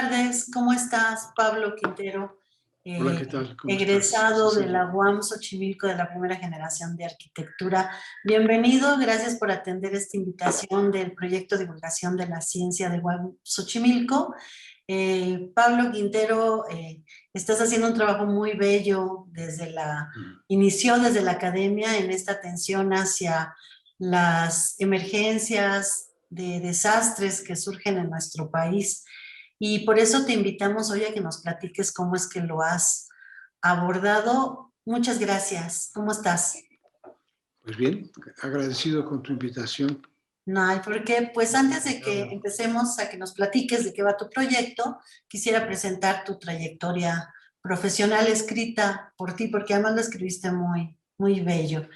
tardes, ¿cómo estás? Pablo Quintero, Hola, ¿qué tal? ¿Cómo egresado estás, de la UAM Xochimilco de la primera generación de arquitectura. Bienvenido, gracias por atender esta invitación del proyecto de divulgación de la ciencia de UAM Xochimilco. Pablo Quintero, estás haciendo un trabajo muy bello inició desde la academia en esta atención hacia las emergencias de desastres que surgen en nuestro país. Y por eso te invitamos hoy a que nos platiques cómo es que lo has abordado. Muchas gracias. ¿Cómo estás? Pues bien, agradecido con tu invitación. No hay por qué. Pues antes de que empecemos a que nos platiques de qué va tu proyecto, quisiera presentar tu trayectoria profesional escrita por ti, porque además lo escribiste muy, muy bello.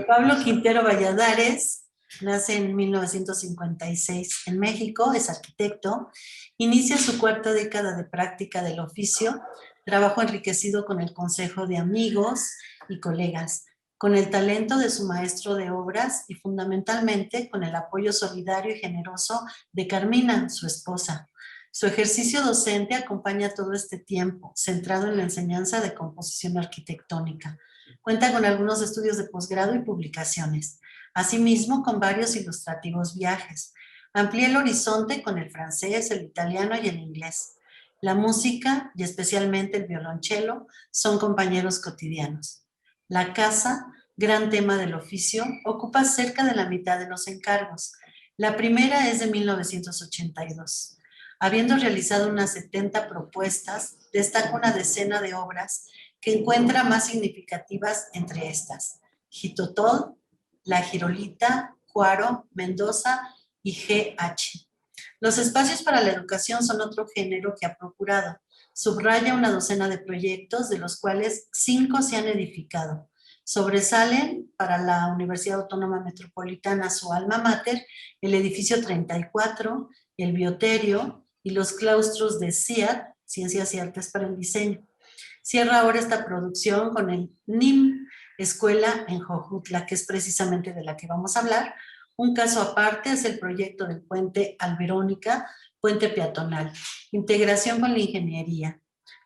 Pablo Quintero Valladares nace en 1956 en México, es arquitecto, inicia su cuarta década de práctica del oficio, trabajo enriquecido con el consejo de amigos y colegas, con el talento de su maestro de obras y fundamentalmente con el apoyo solidario y generoso de Carmina, su esposa. Su ejercicio docente acompaña todo este tiempo, centrado en la enseñanza de composición arquitectónica. Cuenta con algunos estudios de posgrado y publicaciones, asimismo con varios ilustrativos viajes. Amplía el horizonte con el francés, el italiano y el inglés. La música, y especialmente el violonchelo, son compañeros cotidianos. La casa, gran tema del oficio, ocupa cerca de la mitad de los encargos. La primera es de 1982. Habiendo realizado unas 70 propuestas, destaca una decena de obras que encuentra más significativas entre estas: Jitotol, La Girolita, Cuaro, Mendoza y GH. Los espacios para la educación son otro género que ha procurado. Subraya una docena de proyectos, de los cuales 5 se han edificado. Sobresalen para la Universidad Autónoma Metropolitana, su alma mater, el edificio 34, el Bioterio y los claustros de CIAD, Ciencias y Artes para el Diseño. Cierra ahora esta producción con el NIM, Escuela en Jojutla, que es precisamente de la que vamos a hablar. Un caso aparte es el proyecto del puente Alberónica, puente peatonal, integración con la ingeniería.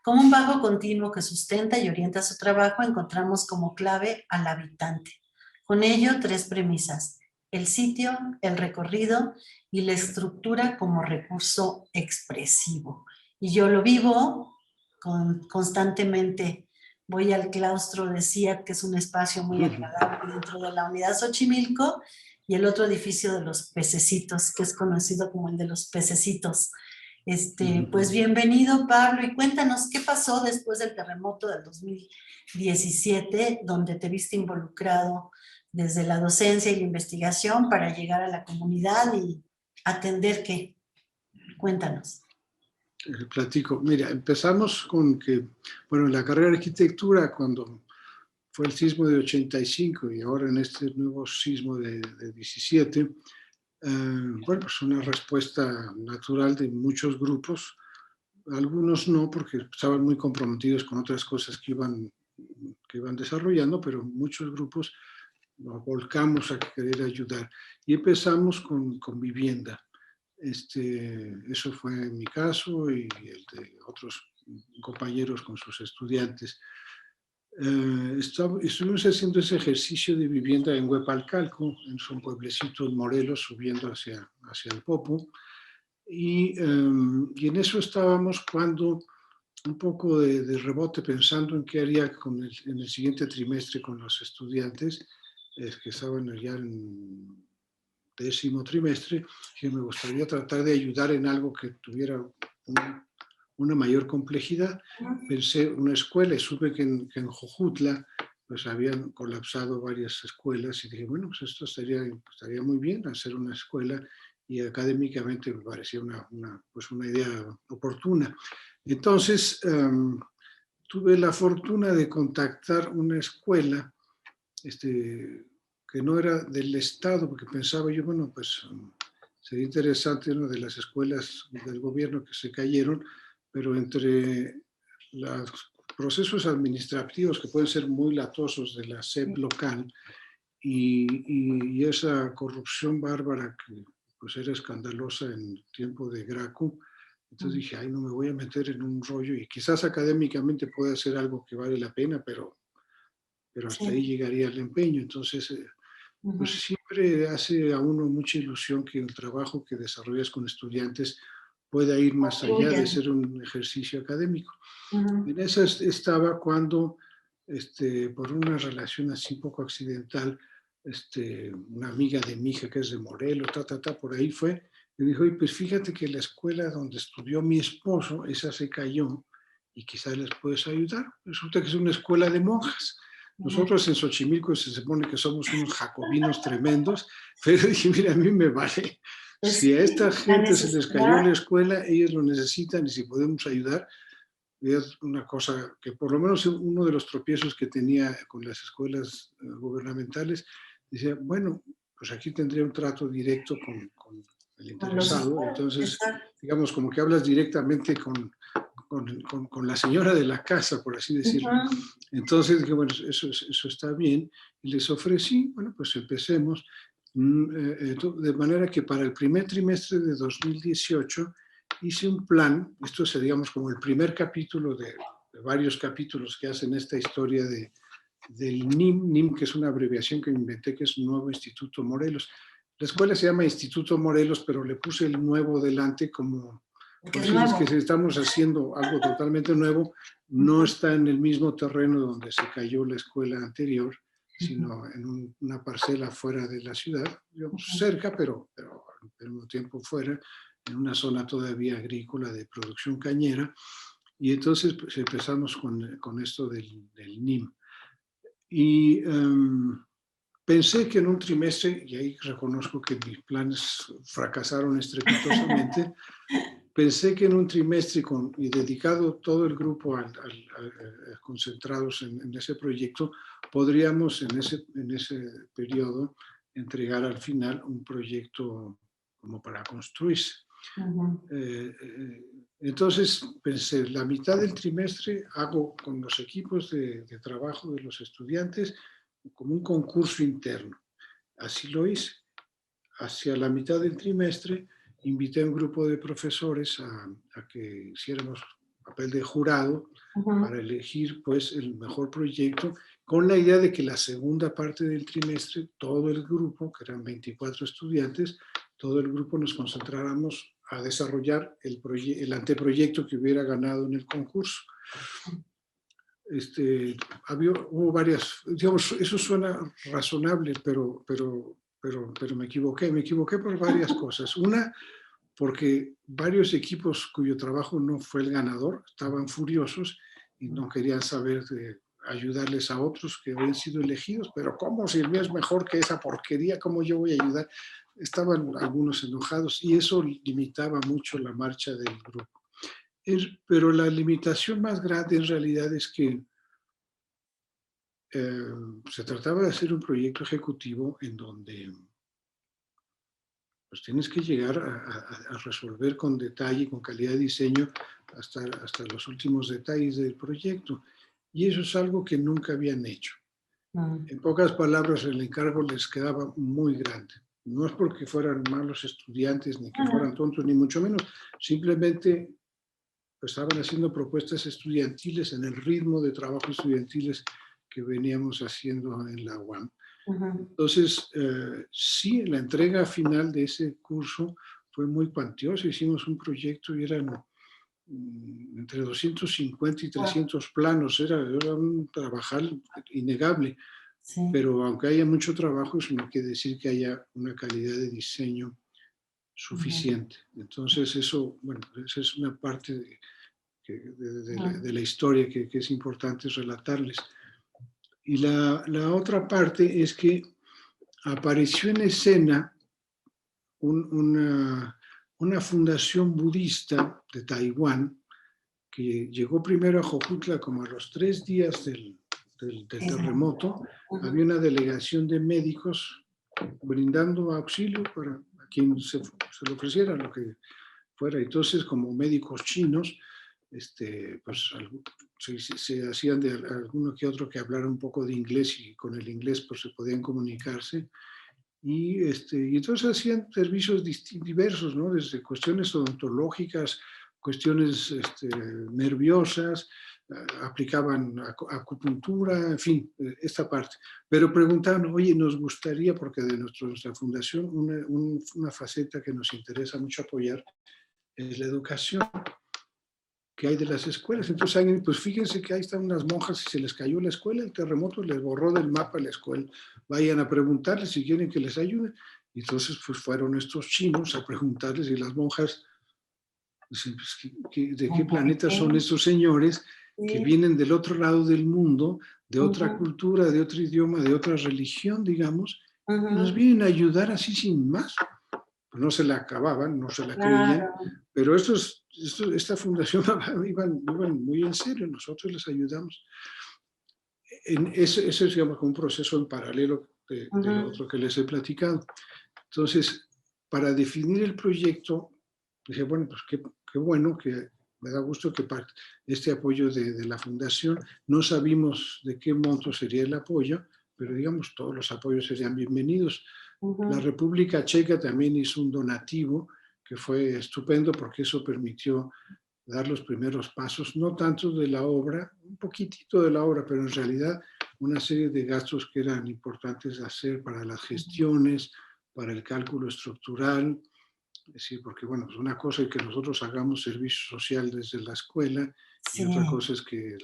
Como un bajo continuo que sustenta y orienta su trabajo, encontramos como clave al habitante. Con ello, 3 premisas: el sitio, el recorrido y la estructura como recurso expresivo. Y yo lo vivo constantemente. Voy al claustro de CIAT, que es un espacio muy agradable dentro de la unidad Xochimilco, y el otro edificio de los pececitos, que es conocido como el de los pececitos. Pues bienvenido, Pablo, y cuéntanos qué pasó después del terremoto del 2017, donde te viste involucrado desde la docencia y la investigación para llegar a la comunidad y atender qué. Cuéntanos. Platico. Mira, empezamos con que, bueno, en la carrera de arquitectura, cuando fue el sismo de 85 y ahora en este nuevo sismo de 17, bueno, pues una respuesta natural de muchos grupos. Algunos no, porque estaban muy comprometidos con otras cosas que iban desarrollando, pero muchos grupos nos volcamos a querer ayudar. Y empezamos con vivienda. Eso fue mi caso y el de otros compañeros con sus estudiantes. Estuvimos haciendo ese ejercicio de vivienda en Huepalcalco, en un pueblecito en Morelos, subiendo hacia el Popo. Y en eso estábamos cuando, un poco de rebote, pensando en qué haría en el siguiente trimestre con los estudiantes, que estaban ya en 10º trimestre, que me gustaría tratar de ayudar en algo que tuviera una mayor complejidad. Pensé una escuela y supe que en Jojutla pues habían colapsado varias escuelas y dije, bueno, pues esto estaría muy bien, hacer una escuela, y académicamente me parecía una idea oportuna. Entonces, tuve la fortuna de contactar una escuela que no era del Estado, porque pensaba yo, bueno, pues sería interesante una de las escuelas del gobierno que se cayeron, pero entre los procesos administrativos que pueden ser muy latosos de la SEP local y esa corrupción bárbara que pues era escandalosa en tiempo de Graco, Entonces dije, ay, no me voy a meter en un rollo y quizás académicamente pueda hacer algo que vale la pena, pero hasta ahí Sí. llegaría el empeño. Entonces, pues Ujú. siempre hace a uno mucha ilusión que el trabajo que desarrollas con estudiantes pueda ir más allá de Concluyan. ser un ejercicio académico. Ujú. En esa estaba cuando, por una relación así un poco accidental, una amiga de mi hija que es de Morelos, por ahí fue, y dijo, "Oye, pues fíjate que la escuela donde estudió mi esposo, esa se cayó y quizás les puedes ayudar. Resulta que es una escuela de monjas. Ujú. Nosotros en Xochimilco se supone que somos unos jacobinos tremendos, pero dije, mira, a mí me vale. Pues Si a esta sí, la gente se les cayó necesidad. la escuela, ellos lo necesitan y si podemos ayudar, es una cosa que por lo menos uno de los tropiezos que tenía con las escuelas gubernamentales, decía, bueno, pues aquí tendría un trato directo con el Con los interesado, estudios, entonces, exacto. digamos, como que hablas directamente con la señora de la casa, por así decirlo. Ujú. Entonces dije, bueno, eso está bien, y les ofrecí, bueno, pues empecemos, de manera que para el primer trimestre de 2018 hice un plan, esto es, digamos, como el primer capítulo de varios capítulos que hacen esta historia del NIM, que es una abreviación que inventé, que es Nuevo Instituto Morelos. La escuela se llama Instituto Morelos, pero le puse el nuevo delante como, Porque por es decirles que si nuevo. estamos haciendo algo totalmente nuevo, no Ujú. está en el mismo terreno donde se cayó la escuela anterior, Ujú. sino en una parcela fuera de la ciudad, digamos, Ujú. cerca, pero al mismo tiempo fuera, en una zona todavía agrícola de producción cañera. Y entonces pues, empezamos con esto del NIM. Y pensé que en un trimestre, y ahí reconozco que mis planes fracasaron estrepitosamente, pensé que en un trimestre y dedicado todo el grupo concentrados en ese proyecto, podríamos en ese periodo entregar al final un proyecto como para construirse. Ujú. Entonces pensé, la mitad del trimestre hago con los equipos de trabajo de los estudiantes como un concurso interno. Así lo hice. Hacia la mitad del trimestre invité a un grupo de profesores a que hiciéramos papel de jurado Ujú. para elegir pues el mejor proyecto con la idea de que la segunda parte del trimestre todo el grupo, que eran 24 estudiantes, todo el grupo nos concentráramos a desarrollar el anteproyecto que hubiera ganado en el concurso. Hubo varias, digamos, eso suena razonable, pero me equivoqué. Me equivoqué por varias cosas. Una, porque varios equipos cuyo trabajo no fue el ganador estaban furiosos y no querían saber de ayudarles a otros que habían sido elegidos. Pero ¿cómo si el mío es mejor que esa porquería? ¿Cómo yo voy a ayudar? Estaban algunos enojados y eso limitaba mucho la marcha del grupo. Pero la limitación más grande en realidad es que eh, se trataba de hacer un proyecto ejecutivo en donde pues, tienes que llegar a resolver con detalle, con calidad de diseño, hasta los últimos detalles del proyecto. Y eso es algo que nunca habían hecho. Ujú. En pocas palabras, el encargo les quedaba muy grande. No es porque fueran malos estudiantes, ni que fueran tontos, ni mucho menos. Simplemente pues, estaban haciendo propuestas estudiantiles en el ritmo de trabajo estudiantiles que veníamos haciendo en la UAM. Ujú. Entonces, sí, la entrega final de ese curso fue muy cuantiosa. Hicimos un proyecto y eran entre 250 y Guau. 300 planos. Era un trabajal innegable, Sí. pero aunque haya mucho trabajo, eso no quiere decir que haya una calidad de diseño Ujú. suficiente. Entonces, eso, bueno, esa es una parte de Ujú. la historia que es importante relatarles. Y la otra parte es que apareció en escena un, una fundación budista de Taiwán que llegó primero a Jojutla como a los 3 días del Sismo. terremoto. Había Ujú. una delegación de médicos brindando auxilio para a quien se le ofreciera lo que fuera. Entonces, como médicos chinos, pues se hacían de alguno que otro que hablara un poco de inglés y con el inglés pues se podían comunicarse. Y entonces hacían servicios diversos, ¿no? Desde cuestiones odontológicas, cuestiones nerviosas, aplicaban acupuntura, en fin, esta parte. Pero preguntaban, oye, nos gustaría, porque de nuestra fundación, una faceta que nos interesa mucho apoyar es la educación que hay de las escuelas. Entonces alguien, pues fíjense que ahí están unas monjas y se les cayó la escuela, el terremoto les borró del mapa la escuela. Vayan a preguntarles si quieren que les ayude. Y entonces pues fueron estos chinos a preguntarles y las monjas dicen, pues, ¿de qué planeta son estos señores que vienen del otro lado del mundo, de otra cultura, de otro idioma, de otra religión, digamos, y nos vienen a ayudar así sin más? Pues no se la acababan, no se la creían, pero esta fundación iban muy en serio, nosotros les ayudamos. Eso es, digamos, como un proceso en paralelo de lo otro que les he platicado. Entonces, para definir el proyecto, dije, bueno, pues qué bueno, que me da gusto que este apoyo de la fundación, no sabíamos de qué monto sería el apoyo, pero digamos, todos los apoyos serían bienvenidos. La República Checa también hizo un donativo que fue estupendo porque eso permitió dar los primeros pasos, no tanto de la obra, un poquitito de la obra, pero en realidad una serie de gastos que eran importantes de hacer para las gestiones, para el cálculo estructural, es decir, porque bueno, pues una cosa es que nosotros hagamos servicio social desde la escuela y otra cosa es que,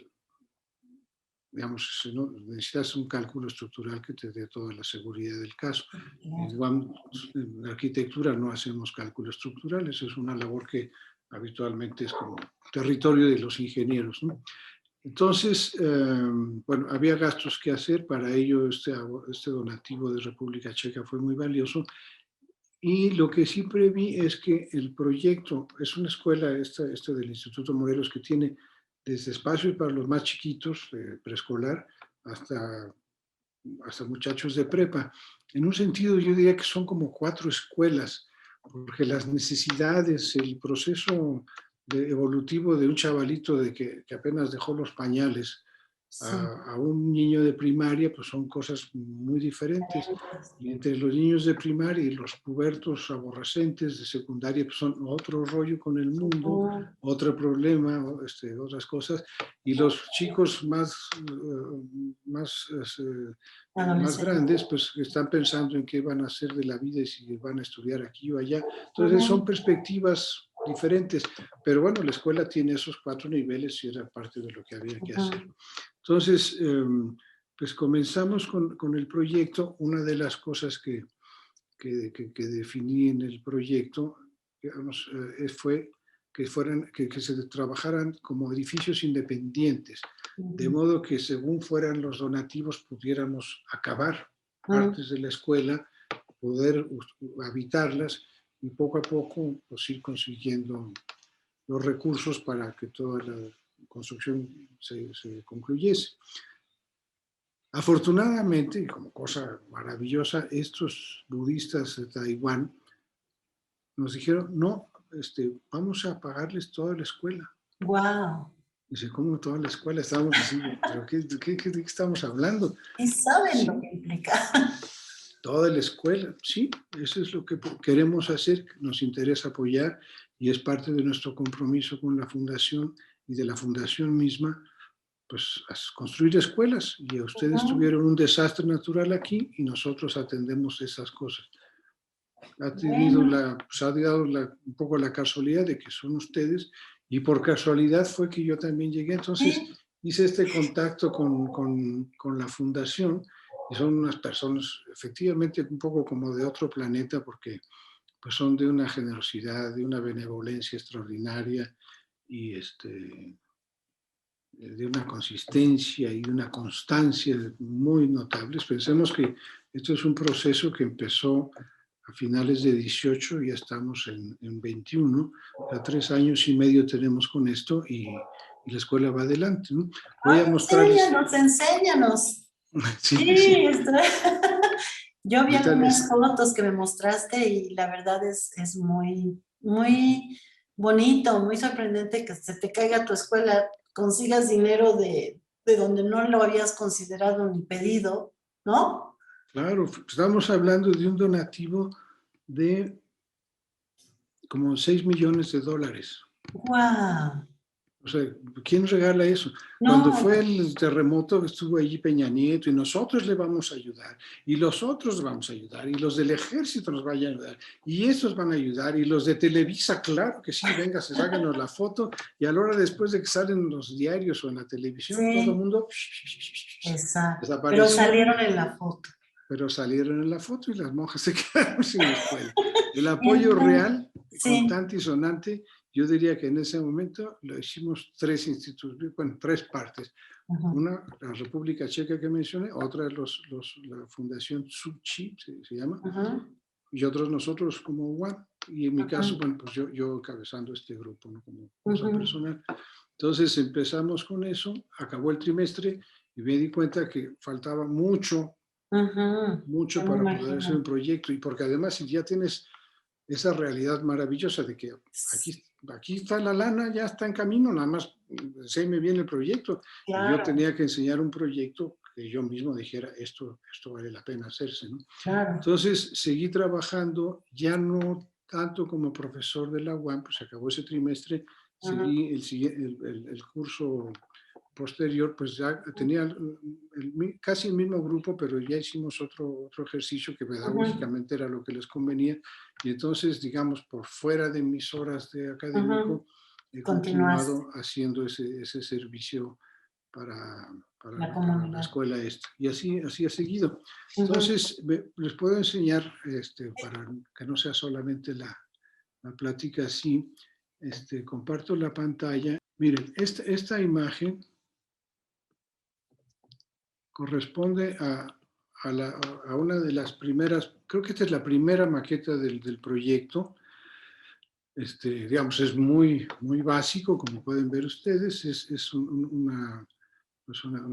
digamos, necesitas un cálculo estructural que te dé toda la seguridad del caso. Igual, en la arquitectura no hacemos cálculo estructural, eso es una labor que habitualmente es como territorio de los ingenieros, ¿no? Entonces, bueno, había gastos que hacer, para ello este donativo de República Checa fue muy valioso. Y lo que siempre vi es que el proyecto, es una escuela esta del Instituto Morelos que tiene desde espacios para los más chiquitos, preescolar, hasta muchachos de prepa. En un sentido yo diría que son como 4 escuelas, porque las necesidades, el proceso evolutivo de un chavalito que apenas dejó los pañales a un niño de primaria, pues son cosas muy diferentes. Y entre los niños de primaria y los pubertos aborrecentes de secundaria, pues son otro rollo con el mundo, otro problema, otras cosas. Y los chicos más grandes, pues están pensando en qué van a hacer de la vida y si van a estudiar aquí o allá. Entonces son perspectivas diferentes, pero bueno, la escuela tiene esos 4 niveles y era parte de lo que había que hacer. Entonces, pues comenzamos con el proyecto. Una de las cosas que definí en el proyecto, digamos, fue que se trabajaran como edificios independientes, de modo que según fueran los donativos pudiéramos acabar partes de la escuela, poder habitarlas y poco a poco pues, ir consiguiendo los recursos para que toda la construcción se concluyese. Afortunadamente, como cosa maravillosa, estos budistas de Taiwán nos dijeron, no, vamos a pagarles toda la escuela. ¡Wow! Dice, ¿cómo toda la escuela? Estábamos diciendo, ¿pero de qué estamos hablando? Y saben sí, lo que implica. Toda la escuela, sí, eso es lo que queremos hacer, nos interesa apoyar y es parte de nuestro compromiso con la fundación y de la fundación misma, pues a construir escuelas. Y ustedes tuvieron un desastre natural aquí y nosotros atendemos esas cosas. Ha dado un poco la casualidad de que son ustedes y por casualidad fue que yo también llegué. Entonces hice este contacto con la fundación y son unas personas efectivamente un poco como de otro planeta porque pues son de una generosidad, de una benevolencia extraordinaria y de una consistencia y de una constancia muy notables. Pensemos que esto es un proceso que empezó a finales de 18, ya estamos en 21, ya 3 años y medio tenemos con esto y la escuela va adelante, ¿no? Voy a mostrarles... Enséñanos. Sí. Yo vi algunas fotos que me mostraste y la verdad es muy, muy bonito, muy sorprendente que se te caiga tu escuela, consigas dinero de donde no lo habías considerado ni pedido, ¿no? Claro, estamos hablando de un donativo de como $6 millones. Guau. O sea, ¿quién regala eso? Cuando No, fue el terremoto, estuvo allí Peña Nieto y nosotros le vamos a ayudar, y los otros vamos a ayudar, y los del ejército nos van a ayudar, y estos van a ayudar, y los de Televisa, claro que sí, venga, se sáquenos la foto, y a la hora después de que salen en los diarios o en la televisión, todo el sí, mundo exacto. Pero desapareció, salieron en la foto. pero salieron en la foto y las monjas se quedaron sin escuela. El Y apoyo entonces, real, sí. contante y sonante, yo diría que en ese momento lo hicimos tres instituciones, bueno, tres partes. Ujú, Una, la República Checa que mencioné, otra la Fundación Tsuchi, se llama, ujú, y otros nosotros como UAM. Y en mi caso, ujú, bueno, pues yo encabezando este grupo, ¿no? Como cosa ujú, personal. Entonces empezamos con eso, acabó el trimestre y me di cuenta que faltaba mucho, ujú. mucho Ya me para poder hacer un imagino. proyecto. Y porque además, si ya tienes esa realidad maravillosa de que aquí está la lana, ya está en camino, nada más se me viene el proyecto. Y yo Claro, tenía que enseñar un proyecto que yo mismo dijera, esto vale la pena hacerse, ¿no? claro. Entonces seguí trabajando, ya no tanto como profesor de la UAM, pues acabó ese trimestre, Ujú, seguí el curso posterior, pues ya tenía casi el mismo grupo, pero ya hicimos otro ejercicio que ujú, pedagógicamente era lo que les convenía. Y entonces, digamos, por fuera de mis horas de ujú. académico, he Continuaste continuado haciendo ese servicio para, la para la comunidad. escuela esta. Y así ha seguido. Ujú. Entonces, les puedo enseñar, para que no sea solamente la plática así, comparto la pantalla. Miren, esta imagen corresponde a una de las primeras, creo que esta es la primera maqueta del proyecto. Digamos, es muy básico, como pueden ver ustedes, es una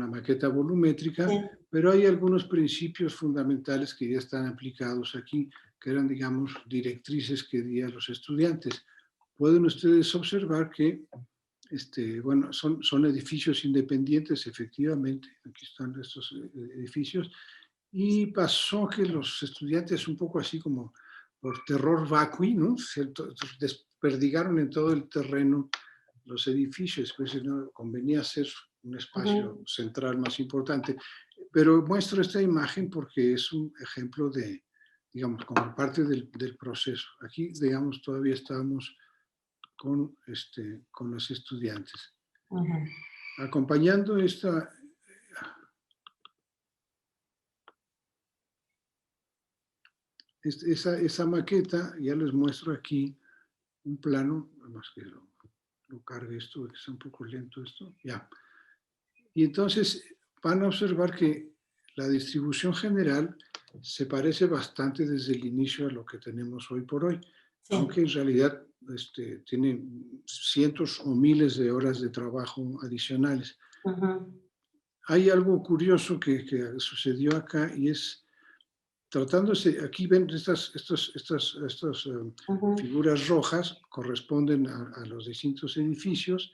maqueta volumétrica, Sí. pero hay algunos principios fundamentales que ya están aplicados aquí, que eran, digamos, directrices que di a los estudiantes. Pueden ustedes observar que bueno, son edificios independientes, efectivamente, aquí están estos edificios, y pasó que los estudiantes, un poco así como por terror vacui, ¿no? Desperdigaron en todo el terreno los edificios, pues no convenía hacer un espacio Ujú. central más importante. Pero muestro esta imagen porque es un ejemplo de, digamos, como parte del proceso. Aquí, digamos, todavía estábamos con los estudiantes. Ujú. Acompañando esa maqueta, ya les muestro aquí un plano, más que lo cargue esto, que está un poco lento esto, ya. Y entonces van a observar que la distribución general se parece bastante desde el inicio a lo que tenemos hoy por hoy, Sí. aunque en realidad tienen cientos o miles de horas de trabajo adicionales. Ujú, Hay algo curioso que sucedió acá y es, tratándose, aquí ven estas ujú, figuras rojas, corresponden a los distintos edificios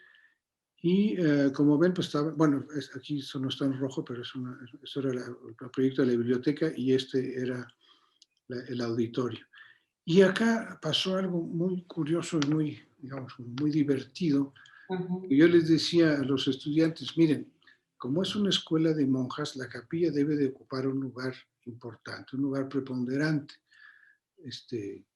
y como ven, pues estaba, bueno, aquí eso no está en rojo, pero eso era el proyecto de la biblioteca y este era el auditorio. Y acá pasó algo muy curioso y muy, digamos, muy divertido. ujú. Yo les decía a los estudiantes, miren, como es una escuela de monjas, la capilla debe de ocupar un lugar importante, un lugar preponderante.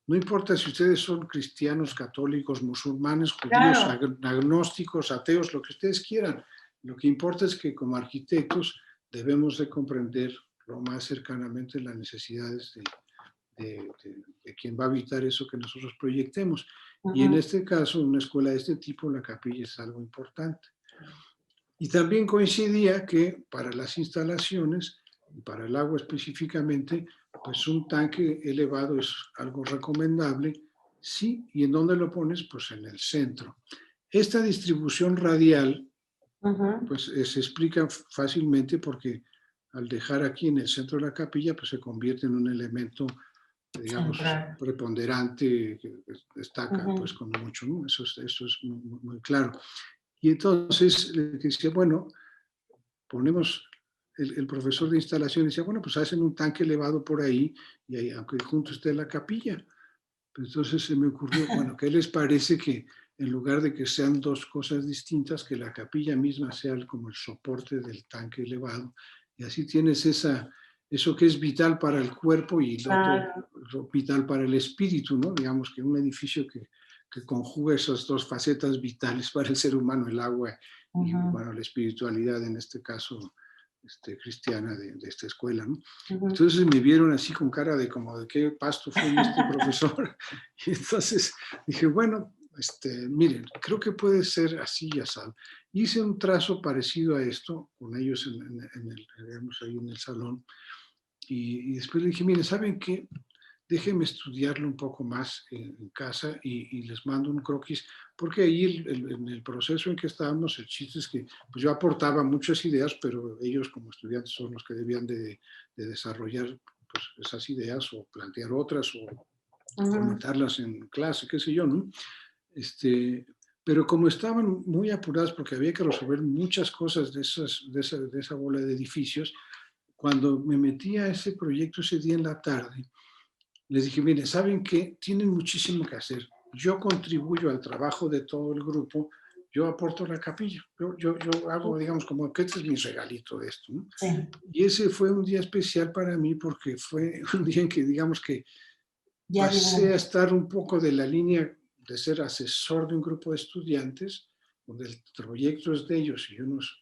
No importa si ustedes son cristianos, católicos, musulmanes, judíos, Claro. agnósticos, ateos, lo que ustedes quieran. Lo que importa es que como arquitectos debemos de comprender lo más cercanamente las necesidades de quien va a habitar eso que nosotros proyectemos. Y en Ujú, este caso, en una escuela de este tipo, la capilla es algo importante. Y también coincidía que para las instalaciones, y para el agua específicamente, pues un tanque elevado es algo recomendable. Sí, ¿y en dónde lo pones? Pues en el centro. Esta distribución radial, ujú. pues se explica fácilmente porque al dejar aquí en el centro de la capilla, pues se convierte en un elemento, digamos, Central. preponderante, que destaca pues Ujú, con mucho, ¿no? Eso es muy claro. Y entonces le decía, bueno, ponemos, el profesor de instalación decía, bueno, pues hacen un tanque elevado por ahí y ahí, aunque junto esté la capilla. Pues entonces se me ocurrió, bueno, ¿qué les parece que en lugar de que sean dos cosas distintas, que la capilla misma sea como el soporte del tanque elevado. Y así tienes eso que es vital para el cuerpo y lo Claro. otro vital para el espíritu, ¿no? Digamos que un edificio que conjuga esas dos facetas vitales para el ser humano, el agua y, Ujú, bueno, la espiritualidad, en este caso cristiana de esta escuela, ¿no? ujú. Entonces me vieron así con cara de como de qué pasto fue este profesor. Y entonces dije, bueno, miren, creo que puede ser así y asado. Hice un trazo parecido a esto con ellos digamos, ahí en el salón. Y después le dije, miren, ¿saben qué? Déjenme estudiarlo un poco más en casa y les mando un croquis, porque ahí en el proceso en que estábamos, el chiste es que pues yo aportaba muchas ideas, pero ellos como estudiantes son los que debían de desarrollar pues, esas ideas o plantear otras o Ujú, comentarlas en clase, qué sé yo, ¿no? Pero como estaban muy apurados porque había que resolver muchas cosas de esa bola de edificios, cuando me metí a ese proyecto ese día en la tarde, les dije, miren, ¿saben qué? Tienen muchísimo que hacer. Yo contribuyo al trabajo de todo el grupo, yo aporto la capilla, yo hago, digamos, como que este es mi regalito de esto, ¿no? sí, Y ese fue un día especial para mí porque fue un día en que, digamos, que ya pasé a digo. estar un poco de la línea de ser asesor de un grupo de estudiantes, donde el proyecto es de ellos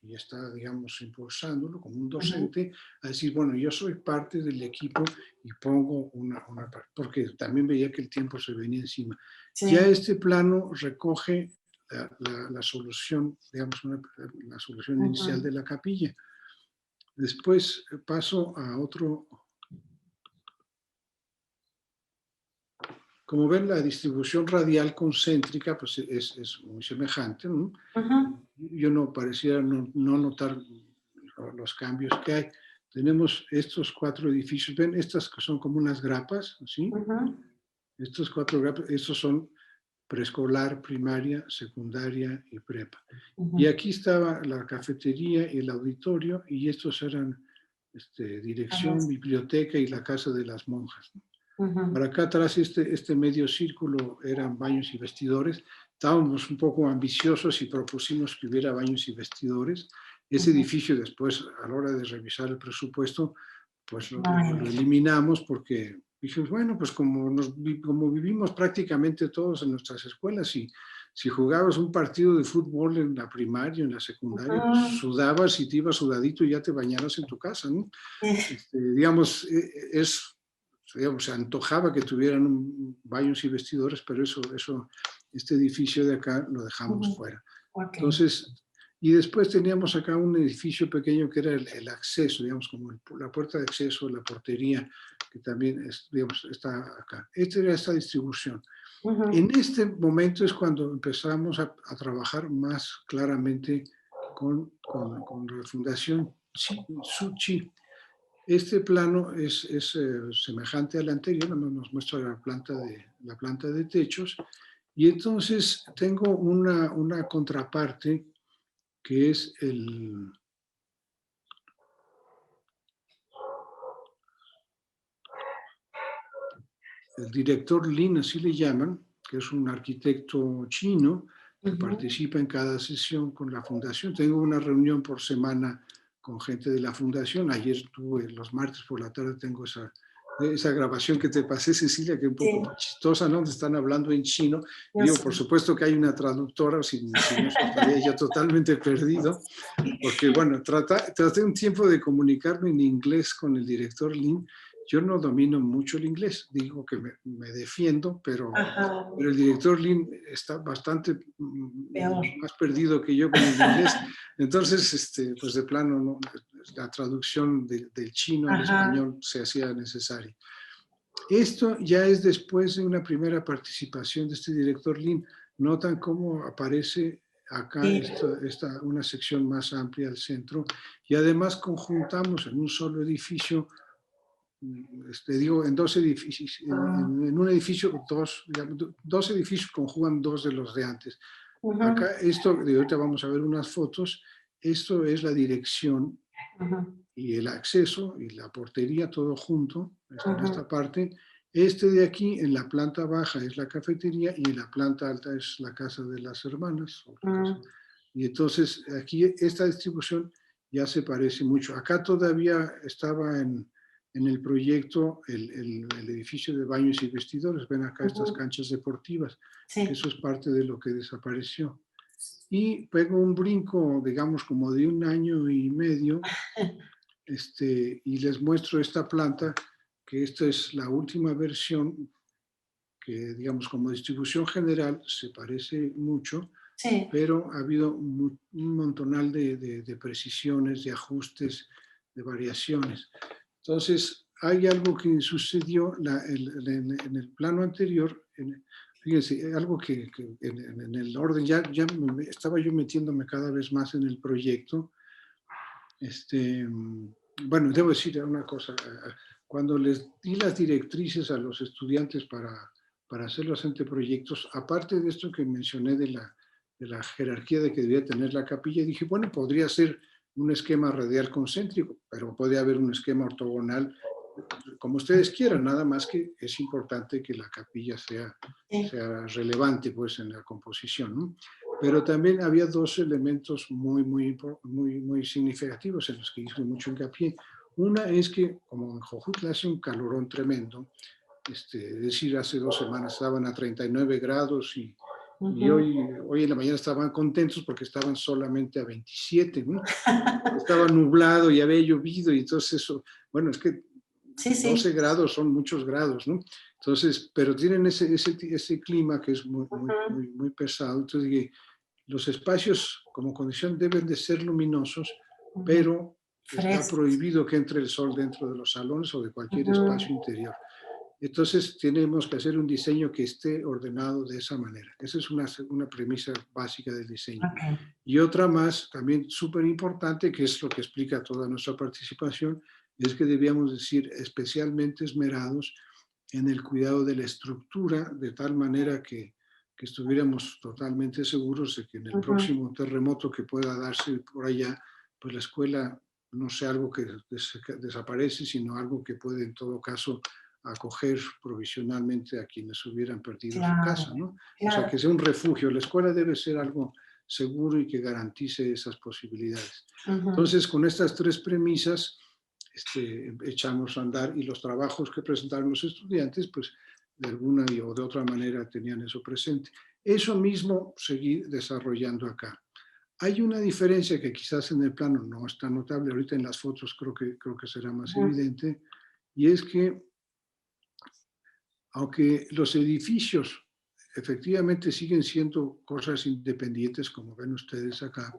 y está, digamos, impulsándolo como un Ujú, docente, a decir, bueno, yo soy parte del equipo y pongo una parte, porque también veía que el tiempo se venía encima. Ya sí, este plano recoge la solución, digamos, la solución inicial ujú, de la capilla. Después paso a otro. Como ven, la distribución radial concéntrica pues es muy semejante, ¿no? ujú, Yo no pareciera no notar los cambios que hay. Tenemos estos cuatro edificios, ven, estas que son como unas grapas, ¿sí? ujú, Estos cuatro grapas, estos son preescolar, primaria, secundaria y prepa. Y ujú. aquí estaba la cafetería y el auditorio, y estos eran dirección, Ajá, biblioteca y la casa de las monjas, ¿no? ujú, Para acá atrás, este medio círculo eran baños y vestidores. Estábamos un poco ambiciosos y propusimos que hubiera baños y vestidores. Ese ujú. edificio después, a la hora de revisar el presupuesto, pues lo, No lo- lo entra. eliminamos porque dijimos, bueno, pues como vivimos prácticamente todos en nuestras escuelas y si jugabas un partido de fútbol en la primaria, en la secundaria, pues Ujú, sudabas y te ibas sudadito y ya te bañaras en tu casa, ¿no? sí, Digamos, digamos, se antojaba que tuvieran baños y vestidores, pero este edificio de acá lo dejamos ujú, fuera. ok. Entonces, y después teníamos acá un edificio pequeño que era el acceso, digamos, como la puerta de acceso, la portería, que también digamos, está acá. Esta era esta distribución. Ujú, En este momento es cuando empezamos a trabajar más claramente con la Fundación Suchi. Este plano es semejante al anterior, nada más nos muestra la planta de techos, y entonces tengo una contraparte que es el director Lin, así le llaman, que es un arquitecto chino que ujú. participa en cada sesión con la fundación. Tengo una reunión por semana con gente de la fundación. Ayer tuve, los martes por la tarde, tengo esa grabación que te pasé, Cecilia, que es un poco Sí, chistosa, ¿no? Donde están hablando en chino. yo Digo, por sé. supuesto que hay una traductora, si no, eso estaría ya totalmente perdido, porque, bueno, traté un tiempo de comunicarme en inglés con el director Lin. Yo no domino mucho el inglés, digo que me defiendo, Ajá, pero el director Lin está bastante peor. más perdido que yo con el inglés. Entonces, pues de plano, ¿no? La traducción del chino al Ajá, español se hacía necesaria. Esto ya es después de una primera participación de este director Lin. Notan cómo aparece acá sí. una sección más amplia al centro y además conjuntamos en un solo edificio, digo, en dos edificios, Ah, en un edificio, dos edificios conjugan dos de los de antes. ujú, Acá, de ahorita vamos a ver unas fotos, esto es la dirección ujú, y el acceso y la portería todo junto, en ujú, esta parte, Este de aquí, en la planta baja, es la cafetería y en la planta alta es la casa de las hermanas. Y entonces aquí esta distribución ya se parece mucho. Acá todavía estaba en el proyecto el edificio de baños y vestidores. Ven acá estas canchas deportivas, Sí. que eso es parte de lo que desapareció. Y pego un brinco, digamos, como de 1 año y medio, y les muestro esta planta, que esta es la última versión, que digamos como distribución general se parece mucho, Sí. pero ha habido un montonal de precisiones, de ajustes, de variaciones. Entonces, hay algo que sucedió en el plano anterior, fíjense, algo que en el orden, ya estaba yo metiéndome cada vez más en el proyecto. Bueno, debo decir una cosa, cuando les di las directrices a los estudiantes para hacer los anteproyectos, aparte de esto que mencioné de la jerarquía de que debía tener la capilla, dije, bueno, podría ser un esquema radial concéntrico, pero puede haber un esquema ortogonal, como ustedes quieran, nada más que es importante que la capilla sea relevante pues en la composición, ¿no? Pero también había 2 elementos muy significativos en los que hice mucho hincapié. Una es que, como en Jojutla hace un calorón tremendo, es decir, hace 2 semanas estaban a 39 grados y hoy en la mañana estaban contentos porque estaban solamente a 27, ¿no? Estaba nublado y había llovido y entonces eso, bueno, es que 12 grados son muchos grados, ¿no? Entonces, pero tienen ese clima que es muy pesado. Entonces, dije, los espacios como condición deben de ser luminosos, pero está prohibido que entre el sol dentro de los salones o de cualquier espacio interior. Entonces tenemos que hacer un diseño que esté ordenado de esa manera. Esa es una premisa básica del diseño. Y otra más, también súper importante, que es lo que explica toda nuestra participación, es que debíamos decir especialmente esmerados en el cuidado de la estructura, de tal manera que estuviéramos totalmente seguros de que en el próximo terremoto que pueda darse por allá, pues la escuela no sea algo que desaparece, sino algo que puede en todo caso acoger provisionalmente a quienes hubieran perdido su casa, ¿no? O sea, que sea un refugio. La escuela debe ser algo seguro y que garantice esas posibilidades. Entonces, con estas 3 premisas, echamos a andar y los trabajos que presentaron los estudiantes, pues de alguna o de otra manera tenían eso presente. Eso mismo seguí desarrollando acá. Hay una diferencia que quizás en el plano no es tan notable, ahorita en las fotos creo que será más evidente, y es que aunque los edificios efectivamente siguen siendo cosas independientes, como ven ustedes acá,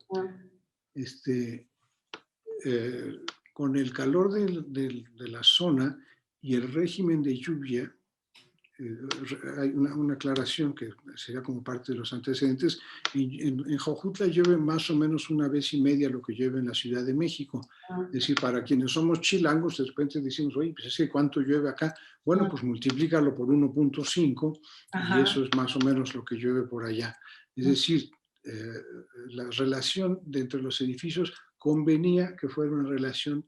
con el calor de la zona y el régimen de lluvia, hay una aclaración que sería como parte de los antecedentes. En Jojutla llueve más o menos 1 vez y media lo que llueve en la Ciudad de México. Es decir, para quienes somos chilangos, de repente decimos, oye, pues es que ¿cuánto llueve acá? Bueno, pues multiplícalo por 1.5 y eso es más o menos lo que llueve por allá. Es decir, la relación de entre los edificios convenía que fuera una relación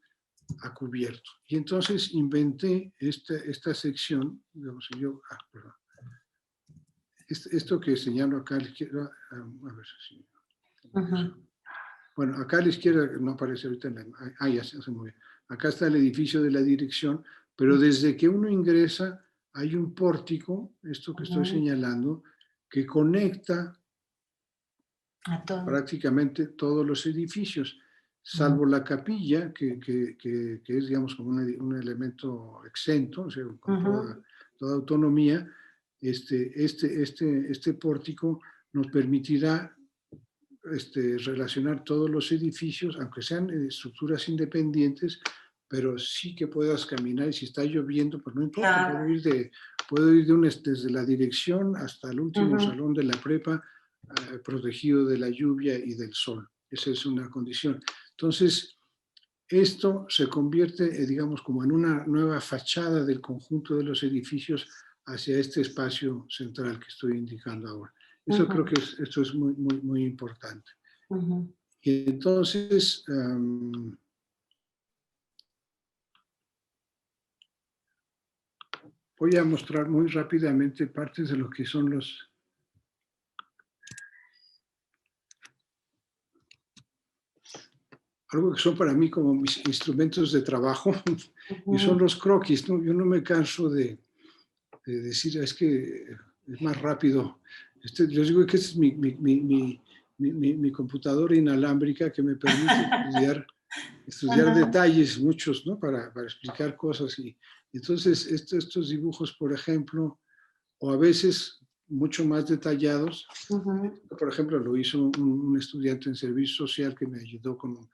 a cubierto. Y entonces inventé esta sección, digamos, esto que señalo acá a la izquierda, a ver si... Bueno, acá a la izquierda no aparece ahorita, ya se hace muy bien. Acá está el edificio de la dirección, pero desde que uno ingresa hay un pórtico, esto que estoy señalando, que conecta prácticamente todos los edificios, salvo la capilla, que es, digamos, como un elemento exento, o sea, con toda autonomía. Este pórtico nos permitirá relacionar todos los edificios, aunque sean estructuras independientes, pero sí que puedas caminar, y si está lloviendo, pues no importa, puedo ir desde la dirección hasta el último salón de la prepa, protegido de la lluvia y del sol. Esa es una condición. Entonces, esto se convierte, digamos, como en una nueva fachada del conjunto de los edificios hacia este espacio central que estoy indicando ahora. Eso creo que esto es muy importante. Y entonces, voy a mostrar muy rápidamente partes de lo que son algo que son para mí como mis instrumentos de trabajo, y son los croquis, ¿no? Yo no me canso de decir, es que es más rápido. Yo digo que es mi computadora inalámbrica que me permite estudiar detalles, muchos, ¿no? Para explicar cosas. Y entonces, estos dibujos, por ejemplo, o a veces mucho más detallados. Por ejemplo, lo hizo un estudiante en servicio social que me ayudó con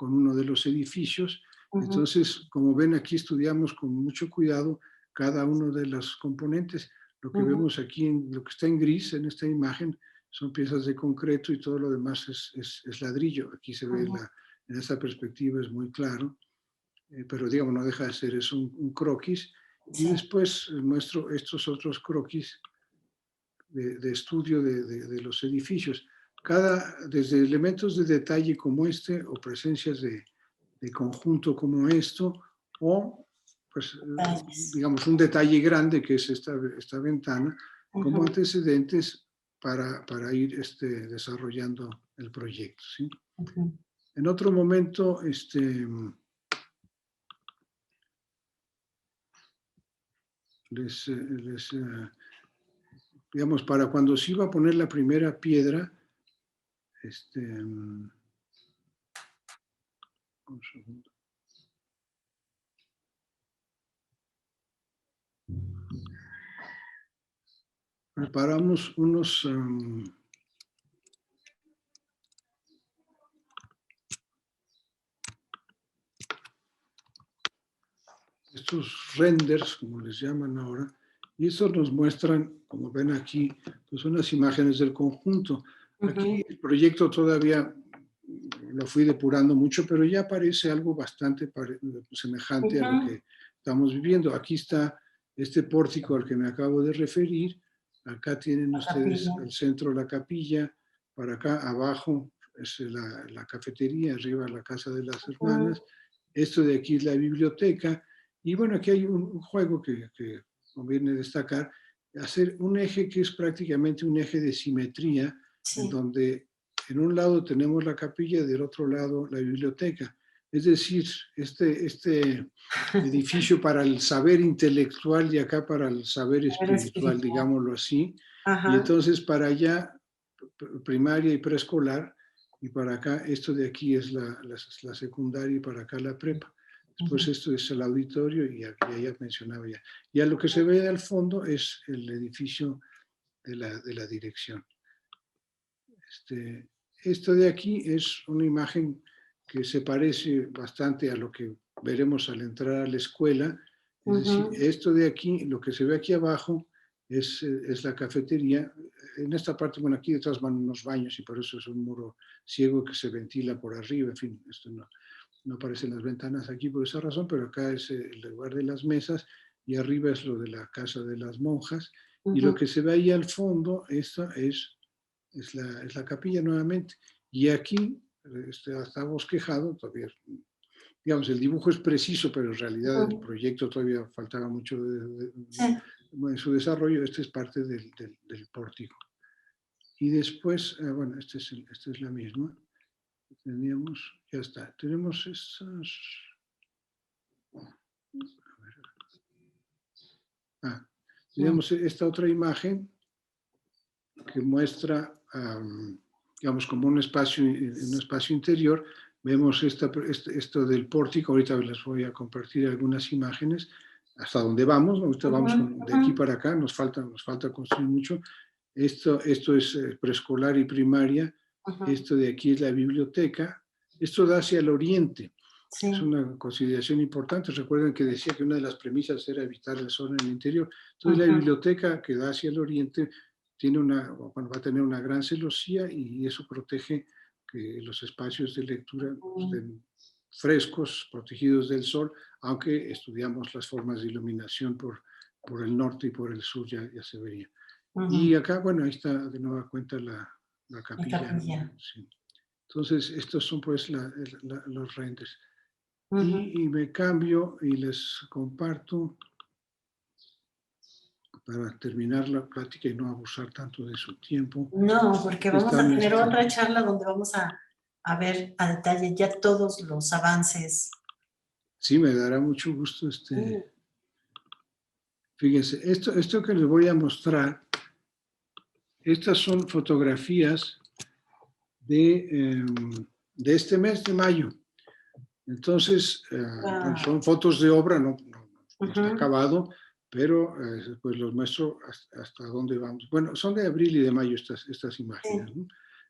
uno de los edificios. Entonces, como ven, aquí estudiamos con mucho cuidado cada uno de los componentes. Lo que vemos aquí, lo que está en gris en esta imagen, son piezas de concreto y todo lo demás es ladrillo. Aquí se ve en esta perspectiva, es muy claro, pero digamos, no deja de ser, es un croquis. Y después muestro estos otros croquis de estudio de los edificios. Desde elementos de detalle como este o presencias de conjunto como esto, o pues, digamos, un detalle grande que es esta ventana, como antecedentes para ir desarrollando el proyecto, ¿sí? En otro momento, digamos, para cuando se iba a poner la primera piedra, un segundo. Preparamos estos renders, como les llaman ahora, y estos nos muestran, como ven aquí, pues unas imágenes del conjunto. Aquí el proyecto todavía lo fui depurando mucho, pero ya parece algo bastante semejante a lo que estamos viviendo. Aquí está este pórtico al que me acabo de referir. Acá tienen ustedes al centro la capilla, para acá abajo es la cafetería, arriba la casa de las hermanas. Esto de aquí es la biblioteca. Y bueno, aquí hay un juego que conviene destacar, hacer un eje que es prácticamente un eje de simetría, en donde en un lado tenemos la capilla y del otro lado la biblioteca. Es decir, este edificio para el saber intelectual y acá para el saber espiritual, digámoslo así. Y entonces para allá, primaria y preescolar, y para acá, esto de aquí es la secundaria y para acá la prepa. Después esto es el auditorio y aquí ya mencionaba ya. Y a lo que se ve al fondo es el edificio de la dirección. Esto de aquí es una imagen que se parece bastante a lo que veremos al entrar a la escuela. Es decir, esto de aquí, lo que se ve aquí abajo es la cafetería. En esta parte, bueno, aquí detrás van unos baños y por eso es un muro ciego que se ventila por arriba. En fin, esto no aparecen las ventanas aquí por esa razón, pero acá es el lugar de las mesas y arriba es lo de la casa de las monjas. Y lo que se ve ahí al fondo, esta es la capilla nuevamente. Y aquí está bosquejado, todavía, digamos, el dibujo es preciso, pero en realidad el proyecto todavía faltaba mucho en su desarrollo. Este es parte del pórtico. Y después, bueno, esta es la misma. Teníamos, ya está, tenemos esas... tenemos esta otra imagen que muestra, digamos, como un espacio interior. Vemos esto del pórtico. Ahorita les voy a compartir algunas imágenes hasta dónde vamos. Ahorita vamos de aquí para acá, nos falta construir mucho. Esto es preescolar y primaria. Esto de aquí es la biblioteca. Esto da hacia el oriente. Sí. Es una consideración importante. Recuerden que decía que una de las premisas era evitar el sol en el interior. Entonces la biblioteca que da hacia el oriente va a tener una gran celosía y eso protege que los espacios de lectura estén frescos, protegidos del sol, aunque estudiamos las formas de iluminación por el norte y por el sur, ya se vería. Y acá, bueno, ahí está de nueva cuenta la capilla. Sí. Entonces, estos son pues los renders. Y me cambio y les comparto para terminar la plática y no abusar tanto de su tiempo. No, porque vamos a Están, tener otra charla donde vamos a ver a detalle ya todos los avances. Sí, me dará mucho gusto. Fíjense, esto que les voy a mostrar, estas son fotografías de este mes de mayo. Entonces, bueno, son fotos de obra, no está acabado, pero pues los muestro hasta dónde vamos. Bueno, son de abril y de mayo estas imágenes, ¿no?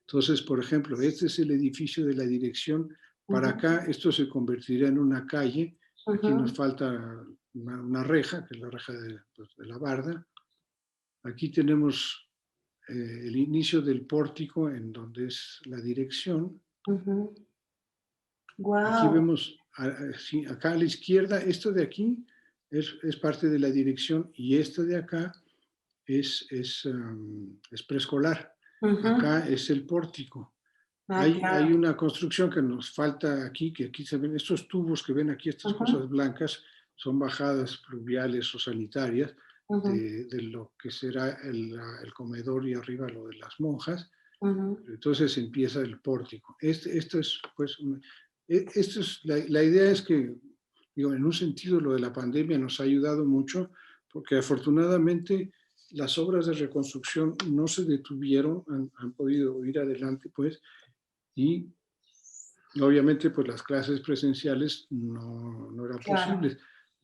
Entonces, por ejemplo, este es el edificio de la dirección. Para acá, esto se convertirá en una calle. Aquí nos falta una reja, que es la reja de la barda. Aquí tenemos el inicio del pórtico, en donde es la dirección. Wow. Aquí vemos, acá a la izquierda, esto de aquí es parte de la dirección y esto de acá es preescolar. Acá es el pórtico. Hay una construcción que nos falta aquí, que aquí se ven estos tubos que ven aquí, estas cosas blancas, son bajadas pluviales o sanitarias de lo que será el comedor y arriba lo de las monjas. Entonces empieza el pórtico. Esto es, pues, la idea es que, digo, en un sentido lo de la pandemia nos ha ayudado mucho, porque afortunadamente las obras de reconstrucción no se detuvieron, han podido ir adelante, pues, y obviamente pues las clases presenciales no eran posibles.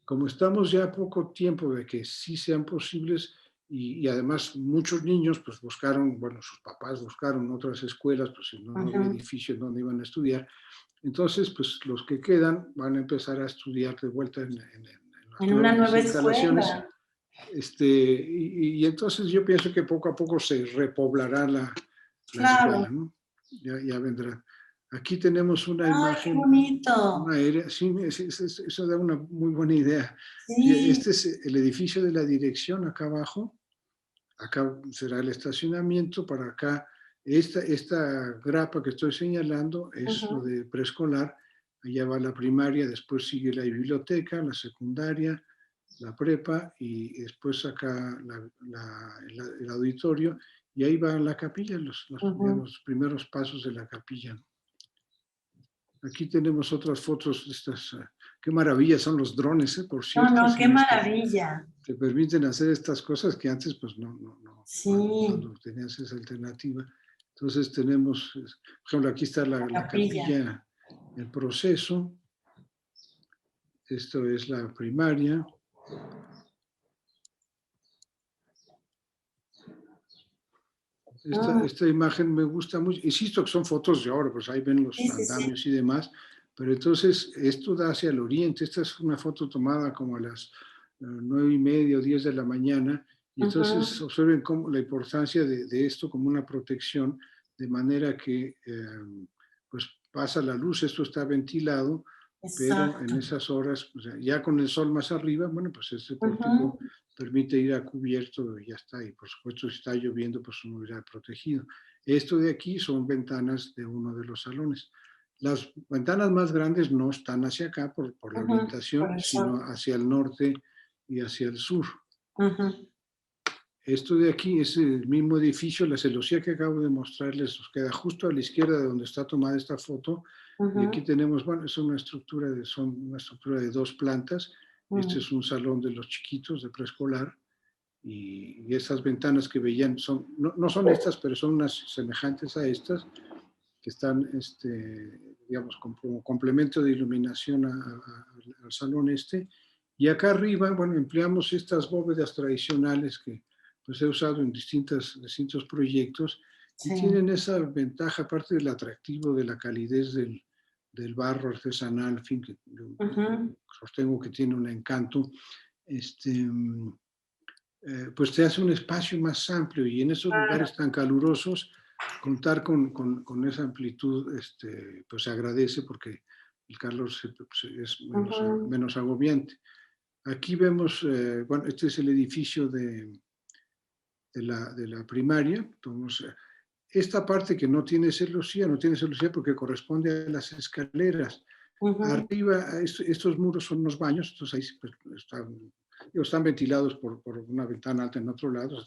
Como estamos ya a poco tiempo de que sí sean posibles, y además muchos niños pues buscaron, bueno, sus papás buscaron otras escuelas, pues no había edificios donde iban a estudiar. Entonces, pues los que quedan van a empezar a estudiar de vuelta en una nueva instalaciones. Escuela. Y entonces yo pienso que poco a poco se repoblará la escuela, ¿no? Ya vendrá. Aquí tenemos una imagen. ¡Qué bonito! Una aérea. Sí, eso da una muy buena idea. Sí. Este es el edificio de la dirección acá abajo. Acá será el estacionamiento. Para acá, esta grapa que estoy señalando es lo de preescolar. Allá va la primaria, después sigue la biblioteca, la secundaria, la prepa y después acá el auditorio. Y ahí va la capilla, los primeros pasos de la capilla. Aquí tenemos otras fotos de estas. Qué maravilla son los drones, por cierto. No, qué maravilla. Te permiten hacer estas cosas que antes pues no. Sí. Cuando tenías esa alternativa. Entonces tenemos, por ejemplo, aquí está la capilla, el proceso. Esto es la primaria. Esta imagen me gusta mucho. Insisto que son fotos de ahora, pues ahí ven los andamios y demás. Pero entonces esto da hacia el oriente. Esta es una foto tomada como a las 9:30 o 10 de la mañana. Y entonces observen cómo la importancia de esto como una protección, de manera que pues pasa la luz, esto está ventilado, pero en esas horas, pues, ya con el sol más arriba, bueno, pues este pórtico permite ir a cubierto y ya está. Y por supuesto, si está lloviendo, pues uno irá protegido. Esto de aquí son ventanas de uno de los salones. Las ventanas más grandes no están hacia acá por la orientación, sino hacia el norte y hacia el sur. Esto de aquí es el mismo edificio, la celosía que acabo de mostrarles nos queda justo a la izquierda de donde está tomada esta foto. Y aquí tenemos, bueno, es una estructura de 2 plantas. Este es un salón de los chiquitos de preescolar. Y estas ventanas que veían no son estas, pero son unas semejantes a estas, que están, digamos, como complemento de iluminación al salón este. Y acá arriba, bueno, empleamos estas bóvedas tradicionales que pues he usado en distintos proyectos y tienen esa ventaja, aparte del atractivo de la calidez del barro artesanal, en fin, que yo sostengo que tiene un encanto, pues te hace un espacio más amplio y en esos lugares tan calurosos contar con esa amplitud pues se agradece porque el calor es menos agobiante. Aquí vemos, bueno, este es el edificio de la primaria. Entonces, esta parte que no tiene celosía porque corresponde a las escaleras. Arriba, estos muros son los baños, entonces ahí pues, están ventilados por una ventana alta en otro lado,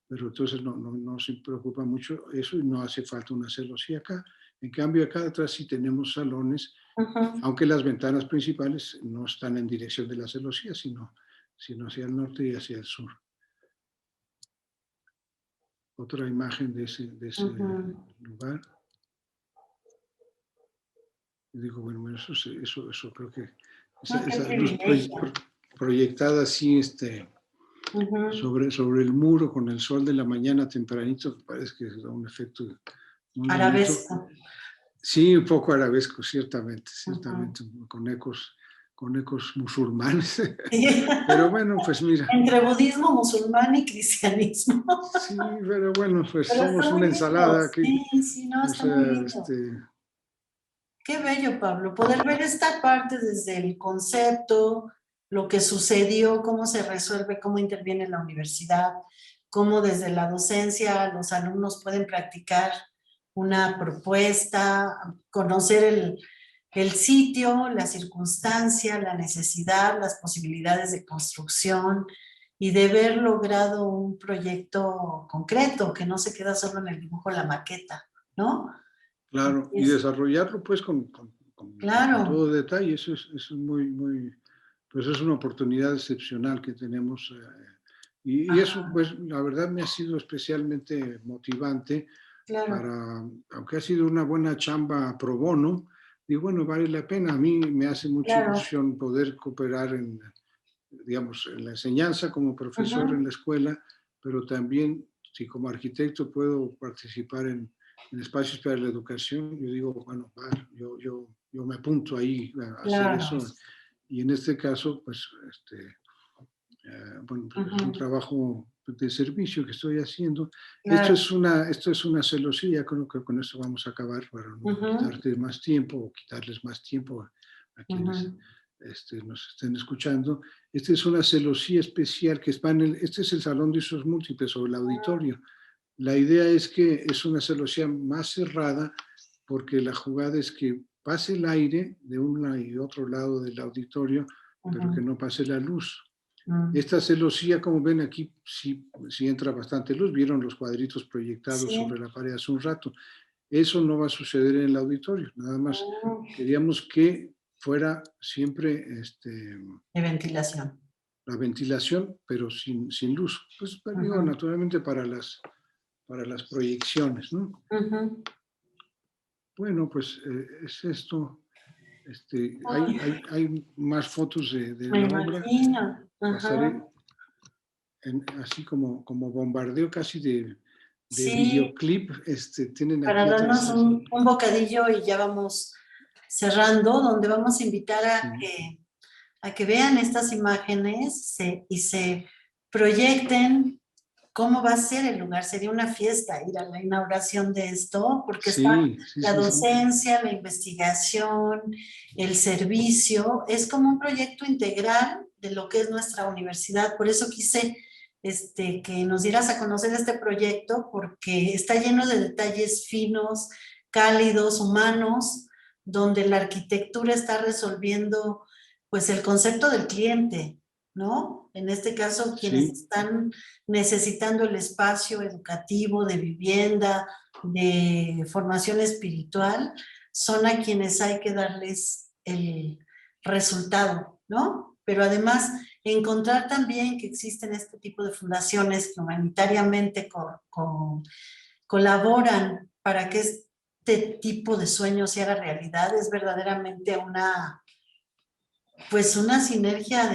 pero entonces no se preocupa mucho eso y no hace falta una celosía acá. En cambio, acá atrás sí tenemos salones, aunque las ventanas principales no están en dirección de la celosía, sino hacia el norte y hacia el sur. Otra imagen de ese lugar. Y digo, bueno, eso creo que esa luz proyectada así sobre el muro con el sol de la mañana tempranito, parece que da un efecto muy arabesco. bonito. Sí, un poco arabesco, ciertamente, con ecos musulmanes. Sí. Pero bueno, pues mira. Entre budismo, musulmán y cristianismo. Sí, pero bueno, pues pero somos una ensalada aquí. Sí, no, está muy lindo. Qué bello, Pablo, poder ver esta parte desde el concepto, lo que sucedió, cómo se resuelve, cómo interviene la universidad, cómo desde la docencia los alumnos pueden practicar una propuesta, conocer el sitio, la circunstancia, la necesidad, las posibilidades de construcción y de haber logrado un proyecto concreto que no se queda solo en el dibujo, la maqueta, ¿no? Claro, y desarrollarlo pues con todo detalle, eso es pues es una oportunidad excepcional que tenemos y eso pues la verdad me ha sido especialmente motivante aunque ha sido una buena chamba pro bono, y bueno, vale la pena, a mí me hace mucha ilusión poder cooperar en la enseñanza como profesor en la escuela, pero también si como arquitecto puedo participar en espacios para la educación, yo digo, bueno, yo me apunto ahí a hacer eso. Y en este caso, pues, bueno, es un trabajo de servicio que estoy haciendo. Esto es una celosía, creo que con esto vamos a acabar para no quitarte más tiempo o quitarles más tiempo a quienes nos estén escuchando. Esta es una celosía especial que está este es el Salón de Usos Múltiples o el auditorio. La idea es que es una celosía más cerrada porque la jugada es que pase el aire de un y otro lado del auditorio, pero que no pase la luz. Esta celosía, como ven aquí, sí entra bastante luz. Vieron los cuadritos proyectados sobre la pared hace un rato. Eso no va a suceder en el auditorio. Nada más queríamos que fuera siempre de ventilación. La ventilación, pero sin luz. Pues digo, naturalmente para las proyecciones, ¿no? Bueno, pues es esto. Hay más fotos de la obra. Pasaré así como bombardeo casi de videoclip. Tienen para aquí darnos atrás, un bocadillo y ya vamos cerrando, donde vamos a invitar a que vean estas imágenes y se proyecten cómo va a ser el lugar. Sería una fiesta ir a la inauguración de esto, porque está la docencia, la investigación, el servicio. Es como un proyecto integral de lo que es nuestra universidad. Por eso quise que nos dieras a conocer este proyecto, porque está lleno de detalles finos, cálidos, humanos, donde la arquitectura está resolviendo pues el concepto del cliente, ¿no? En este caso, quienes están necesitando el espacio educativo, de vivienda, de formación espiritual, son a quienes hay que darles el resultado, ¿no? Pero además, encontrar también que existen este tipo de fundaciones que humanitariamente colaboran para que este tipo de sueños se haga realidad, es verdaderamente una sinergia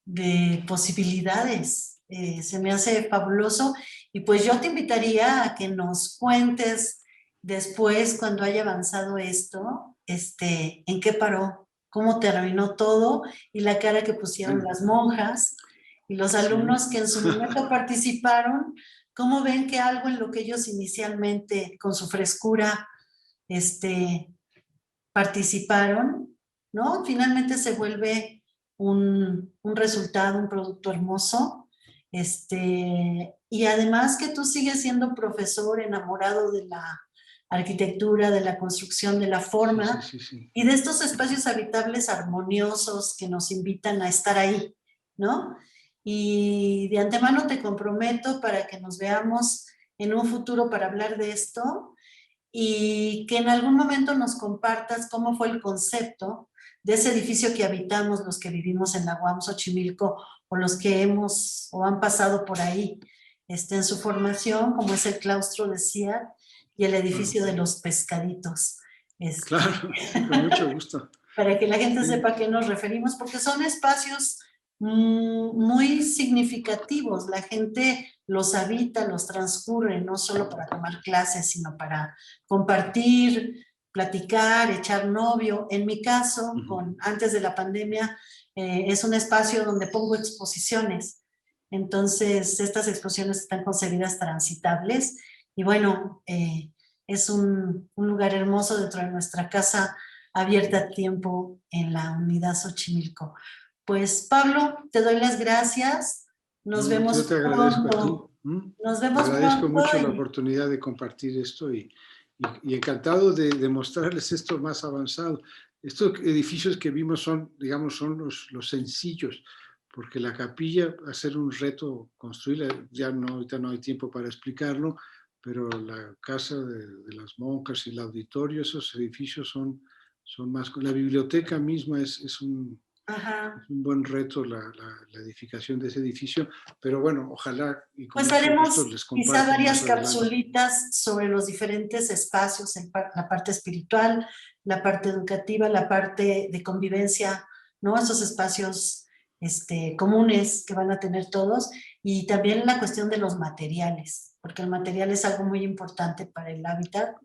de posibilidades. Se me hace fabuloso y pues yo te invitaría a que nos cuentes después, cuando haya avanzado esto, en qué paró, cómo terminó todo y la cara que pusieron las monjas y los alumnos que en su momento participaron, cómo ven que algo en lo que ellos inicialmente con su frescura participaron, ¿no? Finalmente se vuelve un resultado, un producto hermoso. Y además que tú sigues siendo profesor enamorado de la arquitectura, de la construcción, de la forma y de estos espacios habitables armoniosos que nos invitan a estar ahí, ¿no? Y de antemano te comprometo para que nos veamos en un futuro para hablar de esto y que en algún momento nos compartas cómo fue el concepto de ese edificio que habitamos los que vivimos en la UAM Xochimilco o los que hemos o han pasado por ahí en su formación, como es el claustro de CIAT y el edificio de los pescaditos. Claro, con mucho gusto. Para que la gente Sí. sepa a qué nos referimos, porque son espacios muy significativos. La gente los habita, los transcurre, no solo para tomar clases, sino para compartir, platicar, echar novio. En mi caso, antes de la pandemia, es un espacio donde pongo exposiciones. Entonces, estas exposiciones están concebidas transitables y bueno, es un lugar hermoso dentro de nuestra casa abierta a tiempo en la unidad Xochimilco. Pues Pablo, te doy las gracias. Nos vemos yo te agradezco pronto. a ti. Nos Te vemos agradezco pronto. mucho la oportunidad de compartir esto y encantado de mostrarles esto más avanzado. Estos edificios que vimos son, digamos, son los sencillos, porque la capilla, hacer un reto, construirla, ya no, ahorita no hay tiempo para explicarlo, pero la casa de las monjas y el auditorio, esos edificios son más... La biblioteca misma es un buen reto la edificación de ese edificio, pero bueno, ojalá y con pues mucho haremos gusto les quizá comparto varias más adelante. capsulitas sobre los diferentes espacios, la parte espiritual, la parte educativa, la parte de convivencia, ¿no? Esos espacios comunes que van a tener todos y también la cuestión de los materiales, porque el material es algo muy importante para el hábitat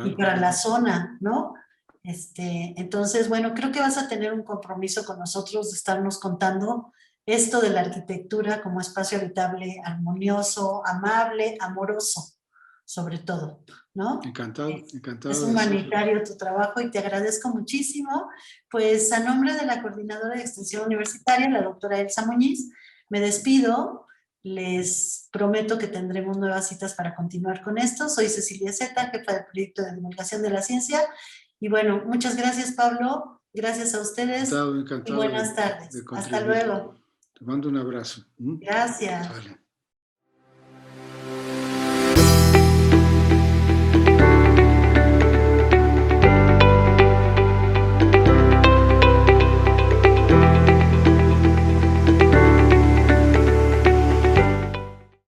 y para la zona, ¿no? Entonces, bueno, creo que vas a tener un compromiso con nosotros de estarnos contando esto de la arquitectura como espacio habitable, armonioso, amable, amoroso, sobre todo, ¿no? Encantado, encantado. Es humanitario tu trabajo y te agradezco muchísimo. Pues a nombre de la Coordinadora de Extensión Universitaria, la doctora Elsa Muñiz, me despido. Les prometo que tendremos nuevas citas para continuar con esto. Soy Cecilia Zeta, jefa del proyecto de divulgación de la ciencia. Y bueno, muchas gracias, Pablo. Gracias a ustedes. Encantado y buenas tardes. Hasta luego. Te mando un abrazo. Gracias. Vale.